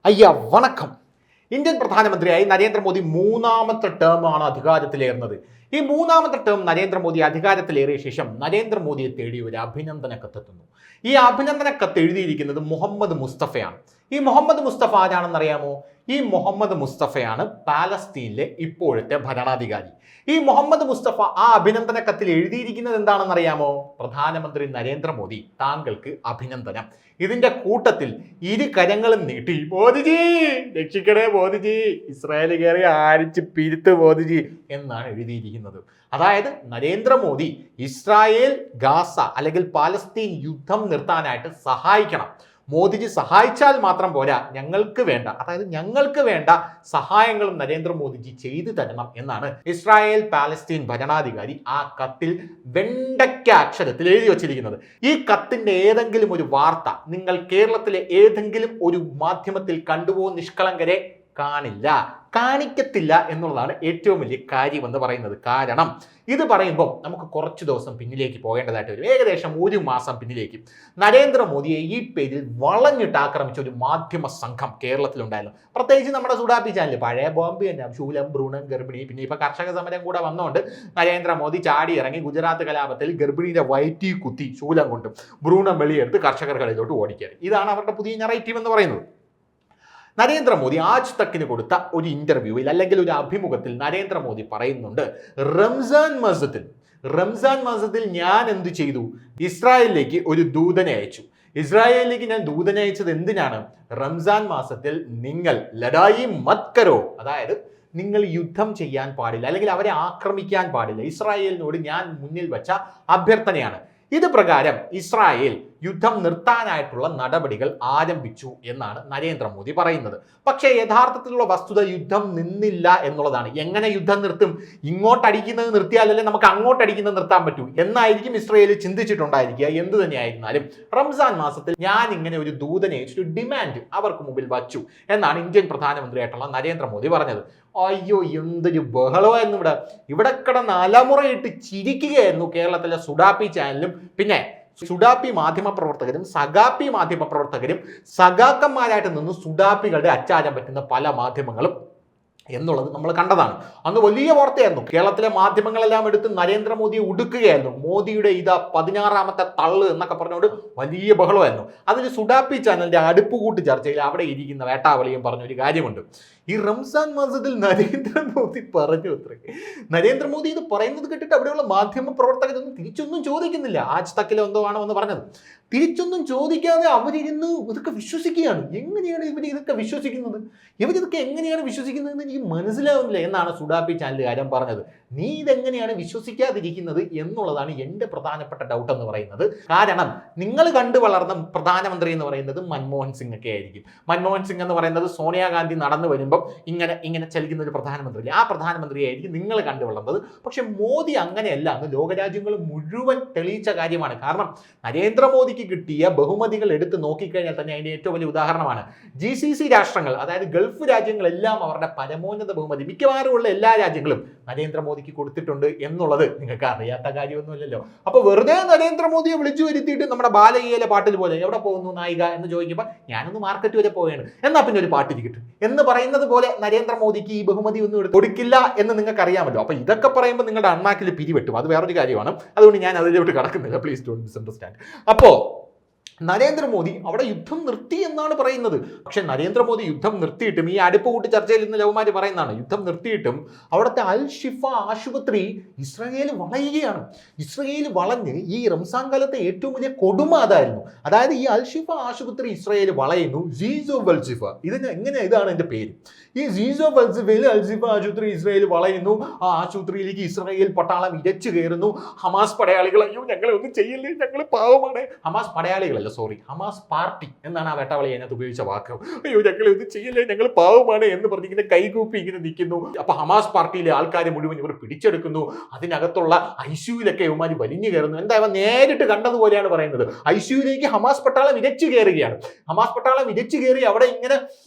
അയ്യ വണക്കം. ഇന്ത്യൻ പ്രധാനമന്ത്രിയായി നരേന്ദ്രമോദി മൂന്നാമത്തെ ടേമാണ് അധികാരത്തിലേറുന്നത്. ഈ മൂന്നാമത്തെ ടേം നരേന്ദ്രമോദി അധികാരത്തിലേറിയ ശേഷം നരേന്ദ്രമോദിയെ തേടി ഒരു അഭിനന്ദന കത്തെത്തുന്നു. ഈ അഭിനന്ദന കത്ത് എഴുതിയിരിക്കുന്നത് മുഹമ്മദ് മുസ്തഫയാണ്. ഈ മുഹമ്മദ് മുസ്തഫ ആരാണെന്നറിയാമോ? ഈ മുഹമ്മദ് മുസ്തഫയാണ് പാലസ്തീനിലെ ഇപ്പോഴത്തെ ഭരണാധികാരി. ഈ മുഹമ്മദ് മുസ്തഫ ആ അഭിനന്ദന കത്തിൽ എഴുതിയിരിക്കുന്നത് എന്താണെന്നറിയാമോ? പ്രധാനമന്ത്രി നരേന്ദ്രമോദി, താങ്കൾക്ക് അഭിനന്ദനം. ഇതിന്റെ കൂട്ടത്തിൽ ഇരു കരങ്ങളും നീട്ടി മോദിജി രക്ഷിക്കണേ, മോദിജി ഇസ്രായേൽ കയറി ആരിച്ച് പിരുത്ത് മോദിജി എന്നാണ് എഴുതിയിരിക്കുന്നത്. അതായത് നരേന്ദ്രമോദി ഇസ്രായേൽ ഗാസ അല്ലെങ്കിൽ പാലസ്തീൻ യുദ്ധം നിർത്താനായിട്ട് സഹായിക്കണം. മോദിജി സഹായിച്ചാൽ മാത്രം പോരാ, ഞങ്ങൾക്ക് വേണ്ട സഹായങ്ങളും നരേന്ദ്രമോദിജി ചെയ്തു തരണം എന്നാണ് ഇസ്രായേൽ പാലസ്തീൻ ഭരണാധികാരി ആ കത്തിൽ വെണ്ടയ്ക്ക അക്ഷരത്തിൽ എഴുതി വച്ചിരിക്കുന്നത്. ഈ കത്തിന്റെ ഏതെങ്കിലും ഒരു വാർത്ത നിങ്ങൾ കേരളത്തിലെ ഏതെങ്കിലും ഒരു മാധ്യമത്തിൽ കണ്ടുപോ നിഷ്കളങ്കരെ? കാണിക്കത്തില്ല എന്നുള്ളതാണ് ഏറ്റവും വലിയ കാര്യം എന്ന് പറയുന്നത്. കാരണം ഇത് പറയുമ്പോൾ നമുക്ക് കുറച്ച് ദിവസം പിന്നിലേക്ക് പോകേണ്ടതായിട്ട് വരും. ഏകദേശം ഒരു മാസം പിന്നിലേക്ക് നരേന്ദ്രമോദിയെ ഈ പേരിൽ വളഞ്ഞിട്ട് ആക്രമിച്ച ഒരു മാധ്യമ സംഘം കേരളത്തിലുണ്ടായിരുന്നു. പ്രത്യേകിച്ച് നമ്മുടെ സുഡാപ്പി ചാനൽ, പഴയ ബോംബ് തന്നെ, ശൂലം ഭ്രൂണം ഗർഭിണി. പിന്നെ ഇപ്പൊ കർഷക സമരം കൂടെ വന്നുകൊണ്ട് നരേന്ദ്രമോദി ചാടി ഇറങ്ങി ഗുജറാത്ത് കലാപത്തിൽ ഗർഭിണിയുടെ വയറ്റി കുത്തി ശൂലം കൊണ്ടും ഭ്രൂണം വെളിയെടുത്ത് കർഷകർക്കിടയിലോട്ട് ഓടിക്കുക. ഇതാണ് അവരുടെ പുതിയ നറേറ്റീവ് എന്ന് പറയുന്നത്. നരേന്ദ്രമോദി ആജ് തക്കിന് കൊടുത്ത ഒരു ഇന്റർവ്യൂവിൽ അല്ലെങ്കിൽ ഒരു അഭിമുഖത്തിൽ നരേന്ദ്രമോദി പറയുന്നുണ്ട്, റംസാൻ മാസത്തിൽ ഞാൻ എന്ത് ചെയ്തു? ഇസ്രായേലിലേക്ക് ഒരു ദൂതനെ അയച്ചു. ഇസ്രായേലിലേക്ക് ഞാൻ ദൂതനെ അയച്ചത് എന്തിനാണ്? റംസാൻ മാസത്തിൽ നിങ്ങൾ ലഡായി മത് കരോ, അതായത് നിങ്ങൾ യുദ്ധം ചെയ്യാൻ പാടില്ല അല്ലെങ്കിൽ അവരെ ആക്രമിക്കാൻ പാടില്ല. ഇസ്രായേലിനോട് ഞാൻ മുന്നിൽ വെച്ച അഭ്യർത്ഥനയാണ്. ഇത് പ്രകാരം ഇസ്രായേൽ യുദ്ധം നിർത്താനായിട്ടുള്ള നടപടികൾ ആരംഭിച്ചു എന്നാണ് നരേന്ദ്രമോദി പറയുന്നത്. പക്ഷേ യഥാർത്ഥത്തിലുള്ള വസ്തുത യുദ്ധം നിന്നില്ല എന്നുള്ളതാണ്. എങ്ങനെ യുദ്ധം നിർത്തും? ഇങ്ങോട്ടടിക്കുന്നത് നിർത്തിയാലല്ലേ നമുക്ക് അങ്ങോട്ടടിക്കുന്നത് നിർത്താൻ പറ്റൂ എന്നായിരിക്കും ഇസ്രായേൽ ചിന്തിച്ചിട്ടുണ്ടായിരിക്കുക. എന്ത് തന്നെയായിരുന്നാലും റംസാൻ മാസത്തിൽ ഞാൻ ഇങ്ങനെ ഒരു ദൂതനെ ഒരു ഡിമാൻഡ് അവർക്ക് മുമ്പിൽ വച്ചു എന്നാണ് ഇന്ത്യൻ പ്രധാനമന്ത്രിയായിട്ടുള്ള നരേന്ദ്രമോദി പറഞ്ഞത്. അയ്യോ, എന്തൊരു ബഹളമായിരുന്നു ഇവിടെ കിടന്ന് അലമുറയിട്ട് ചിരിക്കുകയായിരുന്നു കേരളത്തിലെ സുഡാപ്പി ചാനലും പിന്നെ സുഡാപ്പി മാധ്യമപ്രവർത്തകരും സഗാപ്പി മാധ്യമപ്രവർത്തകരും സഖാക്കന്മാരായിട്ട് നിന്ന് സുഡാപ്പികളുടെ അച്ചാരം പറ്റുന്ന പല മാധ്യമങ്ങളും എന്നുള്ളത് നമ്മൾ കണ്ടതാണ്. അന്ന് വലിയ വാർത്തയായിരുന്നു. കേരളത്തിലെ മാധ്യമങ്ങളെല്ലാം എടുത്ത് നരേന്ദ്രമോദിയെ ഉടുക്കുകയായിരുന്നു. മോദിയുടെ 16ാമത്തെ തള്ള് എന്നൊക്കെ പറഞ്ഞുകൊണ്ട് വലിയ ബഹളമായിരുന്നു. അതിൽ സുഡാപ്പി ചാനലിന്റെ അടുപ്പുകൂട്ട് ചർച്ചയിൽ അവിടെ ഇരിക്കുന്ന വേട്ടാവളിയും പറഞ്ഞൊരു കാര്യമുണ്ട്. ഈ റംസാൻ മാസത്തിൽ നരേന്ദ്രമോദി പറഞ്ഞു അത്രേ. നരേന്ദ്രമോദി ഇത് പറയുന്നത് കേട്ടിട്ട് അവിടെയുള്ള മാധ്യമ പ്രവർത്തകരൊന്നും തിരിച്ചൊന്നും ചോദിക്കുന്നില്ല. ആജ് തക്കിലോ എന്തോ ആണോ എന്ന് പറഞ്ഞത്. തിരിച്ചൊന്നും ചോദിക്കാതെ അവരിരുന്ന് ഇതൊക്കെ വിശ്വസിക്കുകയാണ്. എങ്ങനെയാണ് ഇതൊക്കെ വിശ്വസിക്കുന്നത്? ഇവരിതൊക്കെ എങ്ങനെയാണ് വിശ്വസിക്കുന്നതെന്ന് എനിക്ക് മനസ്സിലാവുന്നില്ല എന്നാണ് സുഡാപ്പി ചാനലുകാരൻ പറഞ്ഞത്. നീ ഇതെങ്ങനെയാണ് വിശ്വസിക്കാതിരിക്കുന്നത് എന്നുള്ളതാണ് എൻ്റെ പ്രധാനപ്പെട്ട ഡൗട്ട് എന്ന് പറയുന്നത്. കാരണം നിങ്ങൾ കണ്ടു വളർന്ന പ്രധാനമന്ത്രി എന്ന് പറയുന്നത് മൻമോഹൻ സിംഗ് ഒക്കെ ആയിരിക്കും. മൻമോഹൻ സിംഗ് എന്ന് പറയുന്നത് സോണിയാഗാന്ധി നടന്നു വരുമ്പോൾ ഇങ്ങനെ ചലിക്കുന്ന ഒരു പ്രധാനമന്ത്രി, ആ പ്രധാനമന്ത്രിയായിരിക്കും നിങ്ങൾ കണ്ടു വളർന്നത്. പക്ഷെ മോദി അങ്ങനെയല്ല എന്ന് ലോകരാജ്യങ്ങൾ മുഴുവൻ തെളിയിച്ച കാര്യമാണ്. കാരണം നരേന്ദ്രമോദിക്ക് കിട്ടിയ ബഹുമതികൾ എടുത്ത് നോക്കിക്കഴിഞ്ഞാൽ തന്നെ അതിന്റെ ഏറ്റവും വലിയ ഉദാഹരണമാണ് GCC രാഷ്ട്രങ്ങൾ, അതായത് ഗൾഫ് രാജ്യങ്ങളെല്ലാം അവരുടെ പരമോന്നത ബഹുമതി മിക്കവാറുമുള്ള എല്ലാ രാജ്യങ്ങളും നരേന്ദ്രമോദിക്ക് കൊടുത്തിട്ടുണ്ട് എന്നുള്ളത് നിങ്ങൾക്ക് അറിയാത്ത കാര്യമൊന്നുമില്ലല്ലോ. അപ്പൊ വെറുതെ നരേന്ദ്രമോദിയെ വിളിച്ചു വരുത്തിയിട്ട് നമ്മുടെ ബാലകീയയിലെ പാട്ടിൽ പോലെ എവിടെ പോകുന്നു നായിക എന്ന് ചോദിക്കുമ്പോൾ ഞാനൊന്ന് മാർക്കറ്റ് വരെ പോവുകയാണ്, എന്നാ പിന്നെ ഒരു പാട്ട് കിട്ടും എന്ന് പറയുന്നത് പോലെ നരേന്ദ്രമോദിക്ക് ഈ ബഹുമതി ഒന്നും കൊടുക്കില്ല എന്ന് നിങ്ങൾക്ക് അറിയാമല്ലോ. അപ്പൊ ഇതൊക്കെ പറയുമ്പോൾ നിങ്ങളുടെ അണ്ണാക്കിൽ പിരിവെട്ടും, അത് വേറൊരു കാര്യമാണ്. അതുകൊണ്ട് ഞാൻ അതിലോട്ട് കടക്കുന്നില്ല, പ്ലീസ് ഡോണ്ട് മിസ്അണ്ടർസ്റ്റാൻഡ്. അപ്പോ നരേന്ദ്രമോദി അവിടെ യുദ്ധം നിർത്തി എന്നാണ് പറയുന്നത്. പക്ഷെ നരേന്ദ്രമോദി യുദ്ധം നിർത്തിയിട്ടും ഈ അടുപ്പ് കൂട്ടി ചർച്ചയിൽ ഇന്ന് ലവ്മാര് പറയുന്നതാണ്, യുദ്ധം നിർത്തിയിട്ടും അവിടുത്തെ അൽ ഷിഫ ആശുപത്രി ഇസ്രായേൽ വളയുകയാണ്. ഇസ്രായേൽ വളഞ്ഞ് ഈ റംസാൻ കാലത്തെ ഏറ്റവും വലിയ കൊടുമ അതായിരുന്നു. അതായത് ഈ അൽ ഷിഫ ആശുപത്രി ഇസ്രായേൽ വളയുന്നു. സീസോ വൽഷിഫ, ഇതാണ് എൻ്റെ പേര്. ഈ സീസോ വൽഷിഫയിൽ അൽ ഷിഫ ആശുപത്രി ഇസ്രായേൽ വളയുന്നു. ആ ആശുപത്രിയിലേക്ക് ഇസ്രായേൽ പട്ടാളം ഇരച്ചു കയറുന്നു. ഹമാസ് പടയാളികൾ, അയ്യോ ഞങ്ങളെ ഒന്നും ചെയ്യില്ലേ, ഞങ്ങൾ പാവമാണ്. ഹമാസ് പടയാളികളല്ല, ഹമാസ് പാർട്ടി എന്നാണ് ആ വേട്ടാവളി അതിനകത്ത് ഉപയോഗിച്ച വാക്ക്. അയ്യോ ഞങ്ങൾ ഇത് ചെയ്യല്ലേ, ഞങ്ങൾ പാവമാണ് എന്ന് പറഞ്ഞിങ്ങനെ കൈകൂപ്പി ഇങ്ങനെ നിൽക്കുന്നു. അപ്പൊ ഹമാസ് പാർട്ടിയിലെ ആൾക്കാരെ മുഴുവൻ ഇവർ പിടിച്ചെടുക്കുന്നു. അതിനകത്തുള്ള ICUവിലൊക്കെ ഇവന്മാർ വലിഞ്ഞു കയറുന്നു. എന്താ ഇവ നേരിട്ട് കണ്ടതുപോലെയാണ് പറയുന്നത്. ICUവിലേക്ക് ഹമാസ് പട്ടാളം ഇരച്ചു കയറുകയാണ്. ഹമാസ് പട്ടാളം ഇരച്ചു കയറി അവിടെ ഇങ്ങനെ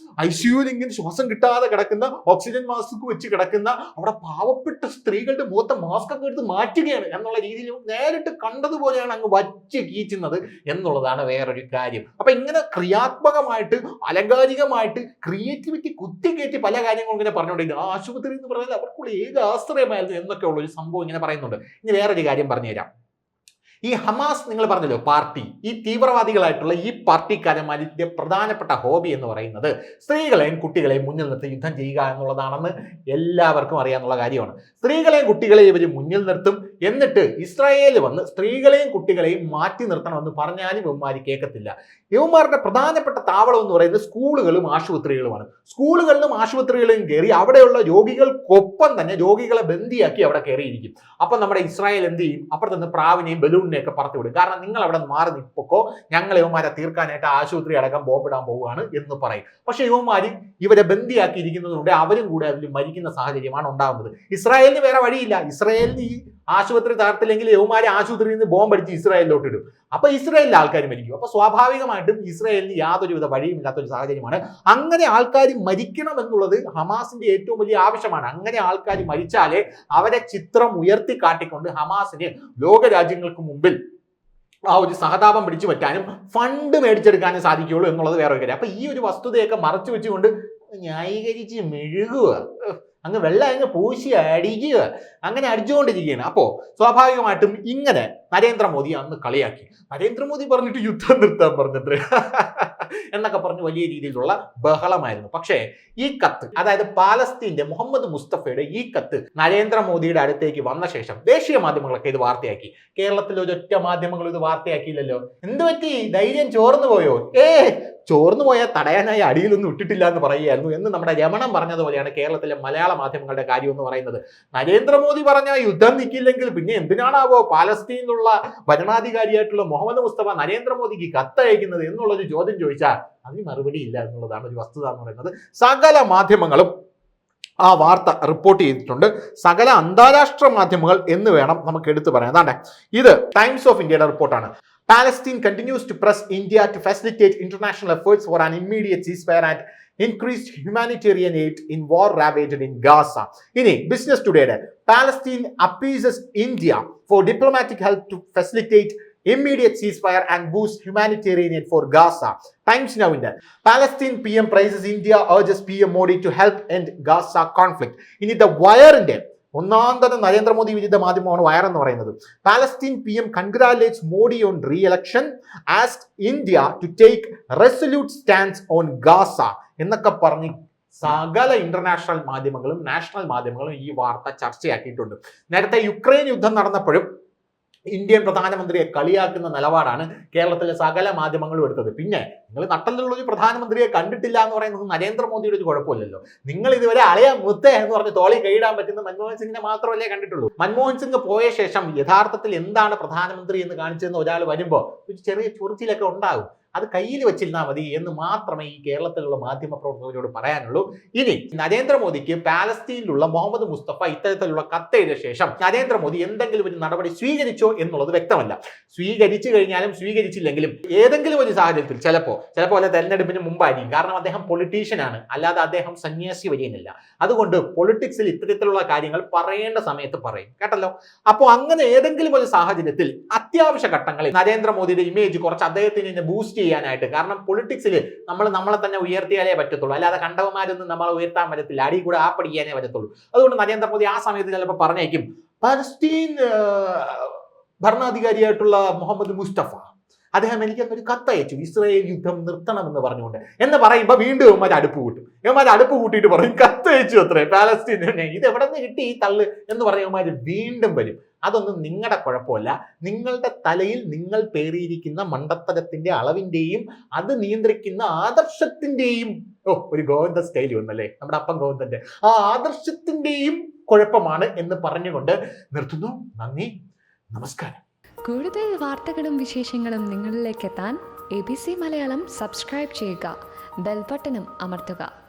ICUവിൽ ഇങ്ങനെ ശ്വാസം കിട്ടാതെ കിടക്കുന്ന, ഓക്സിജൻ മാസ്ക് വെച്ച് കിടക്കുന്ന അവിടെ പാവപ്പെട്ട സ്ത്രീകളുടെ മുഖത്തെ മാസ്ക് ഒക്കെ എടുത്ത് മാറ്റുകയാണ് എന്നുള്ള രീതിയിൽ നേരിട്ട് കണ്ടതുപോലെയാണ് അങ്ങ് വച്ച് കീച്ചുന്നത് എന്നുള്ളതാണ് വേറൊരു കാര്യം. അപ്പൊ ഇങ്ങനെ ക്രിയാത്മകമായിട്ട് അലങ്കാരികമായിട്ട് ക്രിയേറ്റിവിറ്റി കുത്തിക്കയറ്റി പല കാര്യങ്ങളും ഇങ്ങനെ പറഞ്ഞുകൊണ്ടിരിക്കുന്നത്. ആശുപത്രി എന്ന് പറഞ്ഞാൽ അവർക്കുള്ള ഏക ആശ്രയമായിരുന്നു എന്നൊക്കെ ഉള്ള ഒരു സംഭവം ഇങ്ങനെ പറയുന്നുണ്ട്. ഇനി വേറൊരു കാര്യം പറഞ്ഞുതരാം. ഈ ഹമാസ് നിങ്ങൾ പറഞ്ഞല്ലോ പാർട്ടി, ഈ തീവ്രവാദികളായിട്ടുള്ള ഈ പാർട്ടിക്കാരന്മാരുടെ പ്രധാനപ്പെട്ട ഹോബി എന്ന് പറയുന്നത് സ്ത്രീകളെയും കുട്ടികളെയും മുന്നിൽ നിർത്തി യുദ്ധം ചെയ്യുക എന്നുള്ളതാണെന്ന് എല്ലാവർക്കും അറിയാവുന്ന കാര്യമാണ്. സ്ത്രീകളെയും കുട്ടികളെയും ഇവർ മുന്നിൽ നിർത്തും. എന്നിട്ട് ഇസ്രായേൽ വന്ന് സ്ത്രീകളെയും കുട്ടികളെയും മാറ്റി നിർത്തണമെന്ന് പറഞ്ഞാലും ഇവന്മാർ കേൾക്കത്തില്ല. ഇവന്മാരുടെ പ്രധാനപ്പെട്ട താവളം എന്ന് പറയുന്നത് സ്കൂളുകളും ആശുപത്രികളുമാണ്. സ്കൂളുകളിലും ആശുപത്രികളിലും കയറി അവിടെയുള്ള രോഗികൾക്കൊപ്പം തന്നെ രോഗികളെ ബന്ദിയാക്കി അവിടെ കയറിയിരിക്കും. അപ്പം നമ്മുടെ ഇസ്രായേൽ എന്ത് ചെയ്യും? അപ്പുറത്ത് നിന്ന് പ്രാവിനെയും ബലൂണിനെയൊക്കെ പറത്തി വിടും. കാരണം നിങ്ങൾ അവിടെ മാറി നിൽപ്പോ ഞങ്ങൾ ഇവന്മാരെ തീർക്കാനായിട്ട് ആശുപത്രി അടക്കം ബോംബിടാൻ പോവുകയാണ് എന്ന് പറയും. പക്ഷെ ഇവന്മാർ ഇവരെ ബന്ദിയാക്കിയിരിക്കുന്നതുകൊണ്ട് അവരും കൂടെ അതിൽ മരിക്കുന്ന സാഹചര്യമാണ് ഉണ്ടാകുന്നത്. ഇസ്രായേലിന് വേറെ വഴിയില്ല. ഇസ്രായേലിന് ഈ ആശുപത്രി തകർത്തില്ലെങ്കിൽ യവന്മാരെ ആശുപത്രിയിൽ നിന്ന് ബോംബ് അടിച്ച് ഇസ്രായേലിലോട്ട് ഇടും. അപ്പൊ ഇസ്രായേലിലെ ആൾക്കാർ മരിക്കും. അപ്പൊ സ്വാഭാവികമായിട്ടും ഇസ്രായേലിന് യാതൊരുവിധ വഴിയുമില്ലാത്തൊരു സാഹചര്യമാണ്. അങ്ങനെ ആൾക്കാർ മരിക്കണം എന്നുള്ളത് ഹമാസിന്റെ ഏറ്റവും വലിയ ആവശ്യമാണ്. അങ്ങനെ ആൾക്കാർ മരിച്ചാലേ അവരെ ചിത്രം ഉയർത്തി കാട്ടിക്കൊണ്ട് ഹമാസിന് ലോകരാജ്യങ്ങൾക്ക് മുമ്പിൽ ആ ഒരു സഹതാപം പിടിച്ചു പറ്റാനും ഫണ്ട് മേടിച്ചെടുക്കാനും സാധിക്കുകയുള്ളൂ എന്നുള്ളത് വേറെ ഒരു കാര്യം. അപ്പൊ ഈ ഒരു വസ്തുതയൊക്കെ മറച്ചു വെച്ചുകൊണ്ട് ന്യായീകരിച്ച് മെഴുകുക, അങ്ങ് വെള്ളം അങ്ങ് പൂശി അടിക്കുക, അങ്ങനെ അടിച്ചുകൊണ്ടിരിക്കുകയാണ്. അപ്പോൾ സ്വാഭാവികമായിട്ടും ഇങ്ങനെ നരേന്ദ്രമോദി അന്ന് കളിയാക്കി. നരേന്ദ്രമോദി പറഞ്ഞിട്ട് യുദ്ധം നിർത്താൻ പറഞ്ഞത്രേ എന്നൊക്കെ പറഞ്ഞ് വലിയ രീതിയിലുള്ള ബഹളമായിരുന്നു. പക്ഷേ ഈ കത്ത്, അതായത് പാലസ്തീന്റെ മുഹമ്മദ് മുസ്തഫയുടെ ഈ കത്ത് നരേന്ദ്രമോദിയുടെ അടുത്തേക്ക് വന്ന ശേഷം ദേശീയ മാധ്യമങ്ങളൊക്കെ ഇത് വാർത്തയാക്കി. കേരളത്തിൽ ഒരൊറ്റ മാധ്യമങ്ങൾ ഇത് വാർത്തയാക്കിയില്ലല്ലോ. എന്ത് പറ്റി? ധൈര്യം ചോർന്നു പോയോ? ചോർന്നു പോയാൽ തടയാനായി അടിയിലൊന്നും ഇട്ടിട്ടില്ല എന്ന് പറയുകയായിരുന്നു എന്ന് നമ്മുടെ രമണം പറഞ്ഞതുപോലെയാണ് കേരളത്തിലെ മലയാള മാധ്യമങ്ങളുടെ കാര്യം എന്ന് പറയുന്നത്. നരേന്ദ്രമോദി പറഞ്ഞ യുദ്ധം നിൽക്കില്ലെങ്കിൽ പിന്നെ എന്തിനാണാവോ പാലസ്തീനിലുള്ള ഭരണാധികാരിയായിട്ടുള്ള മുഹമ്മദ് മുസ്തഫ നരേന്ദ്രമോദിക്ക് കത്തയക്കുന്നത് എന്നുള്ളൊരു ചോദ്യം ചോദിച്ചാൽ അതിന് മറുപടി ഇല്ല എന്നുള്ളതാണ് ഒരു വസ്തുത എന്ന് പറയുന്നത്. സകല മാധ്യമങ്ങളും ആ വാർത്ത റിപ്പോർട്ട് ചെയ്തിട്ടുണ്ട്. സകല അന്താരാഷ്ട്ര മാധ്യമങ്ങൾ എന്ന് വേണം നമുക്ക് എടുത്തു പറയാൻ. അതാണ്ട് ഇത് ടൈംസ് ഓഫ് ഇന്ത്യയുടെ റിപ്പോർട്ടാണ്. Palestine continues to press India to facilitate international efforts for an immediate ceasefire and increased humanitarian aid in war-ravaged in Gaza. ഇനി business ടുഡേയുടെ Palestine appeases India for diplomatic help to facilitate immediate ceasefire and boost humanitarian aid for Gaza. Times Now in Palestine PM praises India, urges PM Modi to help end Gaza conflict. ഇനി The Wire-ന്റെ ഒന്നാം തരം നരേന്ദ്രമോദി വിരുദ്ധ മാധ്യമമാണ് wire എന്ന് പറയുന്നത്. Palestine PM congratulates Modi on re-election, asked India to take resolute stance on Gaza എന്നൊക്കെ പറഞ്ഞ് സകല ഇന്റർനാഷണൽ മാധ്യമങ്ങളും നാഷണൽ മാധ്യമങ്ങളും ഈ വാർത്ത ചർച്ചയാക്കിയിട്ടുണ്ട്. നേരത്തെ യുക്രൈൻ യുദ്ധം നടന്നപ്പോഴും ഇന്ത്യൻ പ്രധാനമന്ത്രിയെ കളിയാക്കുന്ന നിലപാടാണ് കേരളത്തിലെ സകല മാധ്യമങ്ങളും എടുത്തത്. പിന്നെ നിങ്ങൾ നട്ടലുള്ള ഒരു പ്രധാനമന്ത്രിയെ കണ്ടിട്ടില്ല എന്ന് പറയുന്നത് നരേന്ദ്രമോദിയുടെ ഒരു കുഴപ്പമില്ലല്ലോ. നിങ്ങൾ ഇതുവരെ അളയ മുത്ത എന്ന് പറഞ്ഞ് തോളി കൈയിടാൻ പറ്റുന്ന മൻമോഹൻ സിംഗിനെ മാത്രമല്ലേ കണ്ടിട്ടുള്ളൂ. മൻമോഹൻ സിംഗ് പോയ ശേഷം യഥാർത്ഥത്തിൽ എന്താണ് പ്രധാനമന്ത്രി എന്ന് കാണിച്ചതെന്ന് ഒരാൾ വരുമ്പോൾ ഒരു ചെറിയ ചൊറിച്ചിലൊക്കെ ഉണ്ടാകും. അത് കയ്യിൽ വെച്ചിരുന്നാൽ മതി എന്ന് മാത്രമേ ഈ കേരളത്തിലുള്ള മാധ്യമ പ്രവർത്തകരോട് പറയാനുള്ളൂ. ഇനി നരേന്ദ്രമോദിക്ക് പാലസ്തീനിലുള്ള മുഹമ്മദ് മുസ്തഫ ഇത്തരത്തിലുള്ള കത്തെഴുതിയ ശേഷം നരേന്ദ്രമോദി എന്തെങ്കിലും ഒരു നടപടി സ്വീകരിച്ചോ എന്നുള്ളത് വ്യക്തമല്ല. സ്വീകരിച്ചു കഴിഞ്ഞാലും സ്വീകരിച്ചില്ലെങ്കിലും ഏതെങ്കിലും ഒരു സാഹചര്യത്തിൽ ചിലപ്പോൾ അല്ല തെരഞ്ഞെടുപ്പിന് മുമ്പായിരിക്കും. കാരണം അദ്ദേഹം പൊളിറ്റീഷ്യനാണ്, അല്ലാതെ അദ്ദേഹം സന്യാസി വരികയില്ല. അതുകൊണ്ട് പൊളിറ്റിക്സിൽ ഇത്തരത്തിലുള്ള കാര്യങ്ങൾ പറയേണ്ട സമയത്ത് പറയും, കേട്ടല്ലോ. അപ്പോൾ അങ്ങനെ ഏതെങ്കിലും ഒരു സാഹചര്യത്തിൽ അത്യാവശ്യ ഘട്ടങ്ങളിൽ നരേന്ദ്രമോദിയുടെ ഇമേജ് കുറച്ച് അദ്ദേഹത്തിന് ബൂസ്റ്റ് ചെയ്യാനായിട്ട്, കാരണം പൊളിറ്റിക്സിൽ നമ്മളെ തന്നെ ഉയർത്തിയാലേ പറ്റത്തുള്ളൂ, അല്ലാതെ കണ്ടവന്മാരൊന്നും നമ്മളെ ഉയർത്താൻ പറ്റത്തില്ല, അടി കൂടെ ആ പഠിക്കാനേ പറ്റത്തുള്ളൂ. അതുകൊണ്ട് നരേന്ദ്രമോദി ആ സമയത്ത് ചിലപ്പോൾ പറഞ്ഞേക്കും പലസ്തീൻ ഭരണാധികാരിയായിട്ടുള്ള മുഹമ്മദ് മുസ്തഫ അദ്ദേഹം എനിക്കൊരു കത്തയച്ചു ഇസ്രായേൽ യുദ്ധം നിർത്തണമെന്ന് പറഞ്ഞുകൊണ്ട് എന്ന് പറയുമ്പോൾ വീണ്ടും ഇവന്മാർ അടുപ്പ് കൂട്ടും. ഇവന്മാർ അടുപ്പ് കൂട്ടിയിട്ട് പറയും കത്തയച്ചു അത്രേ പാലസ്തീനെ, ഇത് എവിടെ നിന്ന് കിട്ടി ഈ തള്ള് എന്ന് പറയുമ്പോൾ വീണ്ടും വരും. അതൊന്നും നിങ്ങളുടെ കുഴപ്പമല്ല. നിങ്ങളുടെ തലയിൽ നിങ്ങൾ പേറിയിരിക്കുന്ന മണ്ടത്തരത്തിന്റെ അളവിന്റെയും അത് നിയന്ത്രിക്കുന്ന ആദർശത്തിന്റെയും ഒരു ഗോവിന്ദ സ്റ്റൈൽ വന്നല്ലേ നമ്മുടെ അപ്പം ഗോവിന്ദന്റെ ആ ആദർശത്തിന്റെയും കുഴപ്പമാണ് എന്ന് പറഞ്ഞുകൊണ്ട് നിർത്തുന്നു. നന്ദി, നമസ്കാരം. കൂടുതൽ വാർത്തകളും വിശേഷങ്ങളും നിങ്ങളിലേക്ക് എത്താൻ ABC മലയാളം സബ്സ്ക്രൈബ് ചെയ്യുക, ബെൽ ബട്ടണും അമർത്തുക.